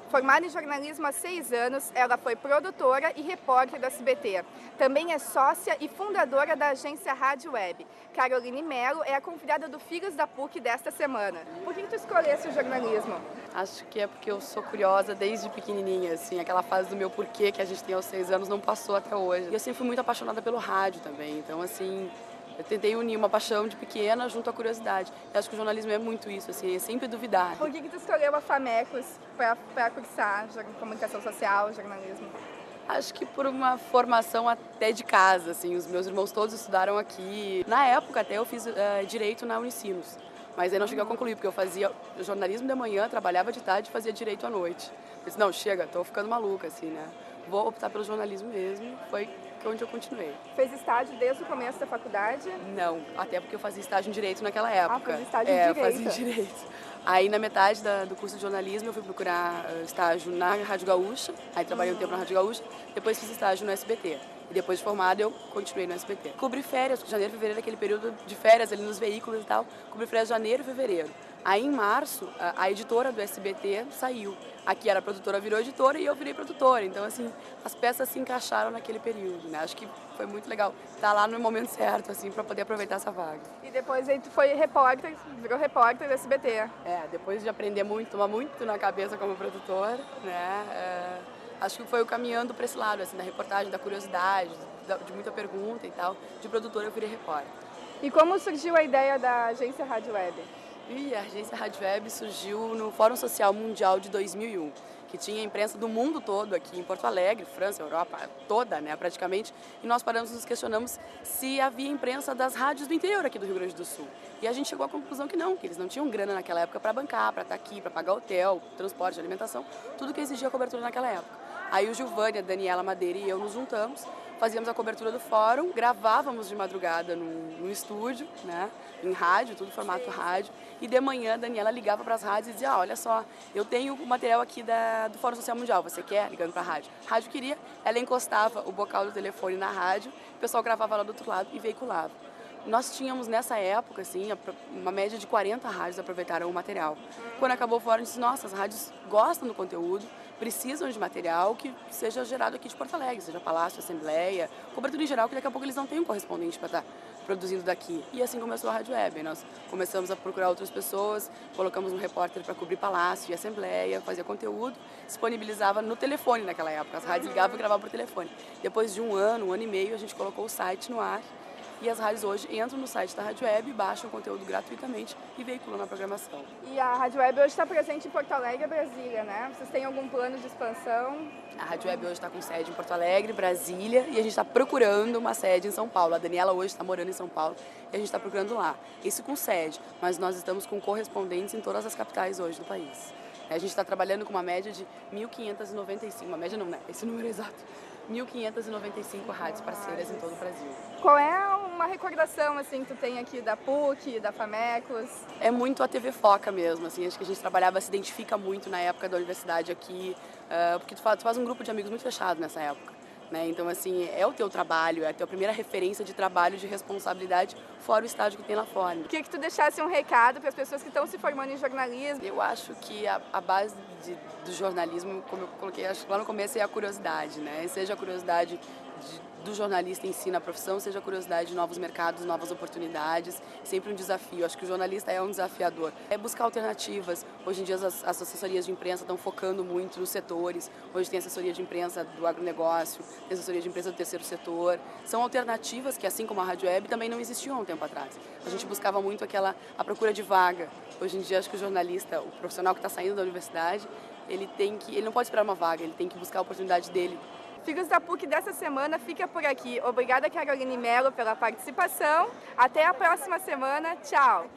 Formada em jornalismo há 6 anos, ela foi produtora e repórter da SBT. Também é sócia e fundadora da agência Rádio Web. Caroline Mello é a convidada do Filhos da PUC desta semana. Por que tu escolhesse o jornalismo? Acho que é porque eu sou curiosa desde pequenininha, assim, aquela fase do meu porquê que a gente tem aos 6 anos não passou até hoje. E eu sempre fui muito apaixonada pelo rádio também, então assim, eu tentei unir uma paixão de pequena junto à curiosidade. Eu acho que o jornalismo é muito isso, assim, é sempre duvidar. Por que tu escolheu a FAMECOS para cursar comunicação social, jornalismo? Acho que por uma formação até de casa, assim, os meus irmãos todos estudaram aqui. Na época até eu fiz direito na Unicinos, mas aí não cheguei a concluir, porque eu fazia jornalismo de manhã, trabalhava de tarde e fazia direito à noite. Eu disse, não, chega, tô ficando maluca, assim, né? Vou optar pelo jornalismo mesmo, foi onde eu continuei. Fez estágio desde o começo da faculdade? Não, até porque eu fazia estágio em direito naquela época. Fazia estágio em direito. Fazia direito. Aí na metade do curso de jornalismo eu fui procurar estágio na Rádio Gaúcha, aí trabalhei um tempo na Rádio Gaúcha, depois fiz estágio no SBT. E depois de formada eu continuei no SBT. Cobri férias, porque janeiro e fevereiro é aquele período de férias ali nos veículos e tal. Cobri férias de janeiro e fevereiro. Aí em março a editora do SBT saiu. Aqui era produtora, virou editora e eu virei produtora. Então assim, as peças se encaixaram naquele período, né? Acho que foi muito legal estar lá no momento certo, assim, para poder aproveitar essa vaga. E depois aí tu foi repórter, virou repórter do SBT. Depois de aprender muito, tomar muito na cabeça como produtora, né? Acho que foi eu caminhando para esse lado, assim, da reportagem, da curiosidade, de muita pergunta e tal. De produtora eu virei repórter. E como surgiu a ideia da agência Rádio Web? A agência Rádio Web surgiu no Fórum Social Mundial de 2001, que tinha imprensa do mundo todo aqui em Porto Alegre, França, Europa toda, né, praticamente. E nós paramos e nos questionamos se havia imprensa das rádios do interior aqui do Rio Grande do Sul. E a gente chegou à conclusão que não, que eles não tinham grana naquela época para bancar, para estar aqui, para pagar hotel, transporte, alimentação, tudo que exigia cobertura naquela época. Aí o Gilvânia, a Daniela Madeira e eu nos juntamos, fazíamos a cobertura do fórum, gravávamos de madrugada no estúdio, né, em rádio, tudo formato rádio, e de manhã a Daniela ligava para as rádios e dizia, olha só, eu tenho o material aqui do Fórum Social Mundial, você quer? Ligando para a rádio. A rádio queria, ela encostava o bocal do telefone na rádio, o pessoal gravava lá do outro lado e veiculava. Nós tínhamos nessa época, assim, uma média de 40 rádios aproveitaram o material. Quando acabou o fórum, a gente disse, nossa, as rádios gostam do conteúdo, precisam de material que seja gerado aqui de Porto Alegre, seja Palácio, Assembleia, cobertura em geral, que daqui a pouco eles não têm um correspondente para estar produzindo daqui. E assim começou a Rádio Web. Nós começamos a procurar outras pessoas, colocamos um repórter para cobrir Palácio e Assembleia, fazia conteúdo, disponibilizava no telefone naquela época. As rádios ligavam e gravavam por telefone. Depois de um ano e meio, a gente colocou o site no ar. E as rádios hoje entram no site da Rádio Web, baixam o conteúdo gratuitamente e veiculam na programação. E a Rádio Web hoje está presente em Porto Alegre e Brasília, né? Vocês têm algum plano de expansão? A Rádio Web hoje está com sede em Porto Alegre, Brasília, e a gente está procurando uma sede em São Paulo. A Daniela hoje está morando em São Paulo e a gente está procurando lá. Isso com sede, mas nós estamos com correspondentes em todas as capitais hoje do país. A gente está trabalhando com uma média de 1.595, uma média não, né? Esse número é exato. 1.595 rádios parceiras em todo o Brasil. Qual é uma recordação assim que tu tem aqui da PUC, da FAMECOS? É muito a TV Foca mesmo, assim, acho que a gente trabalhava, se identifica muito na época da universidade aqui, porque tu faz um grupo de amigos muito fechado nessa época. Né? Então, assim, é o teu trabalho, é a tua primeira referência de trabalho, de responsabilidade, fora o estágio que tem lá fora. Queria que tu deixasse um recado para as pessoas que estão se formando em jornalismo. Eu acho que a base do jornalismo, como eu coloquei lá no começo, é a curiosidade, né? Seja a curiosidade do jornalista em si na profissão, seja a curiosidade de novos mercados, novas oportunidades, sempre um desafio. Acho que o jornalista é um desafiador. É buscar alternativas. Hoje em dia as assessorias de imprensa estão focando muito nos setores. Hoje tem assessoria de imprensa do agronegócio, tem assessoria de imprensa do terceiro setor. São alternativas que, assim como a Rádio Web, também não existiam há um tempo atrás. A gente buscava muito a procura de vaga. Hoje em dia acho que o jornalista, o profissional que está saindo da universidade, ele não pode esperar uma vaga, ele tem que buscar a oportunidade dele. Filhos da PUC dessa semana fica por aqui. Obrigada, Caroline Mello, pela participação. Até a próxima semana. Tchau!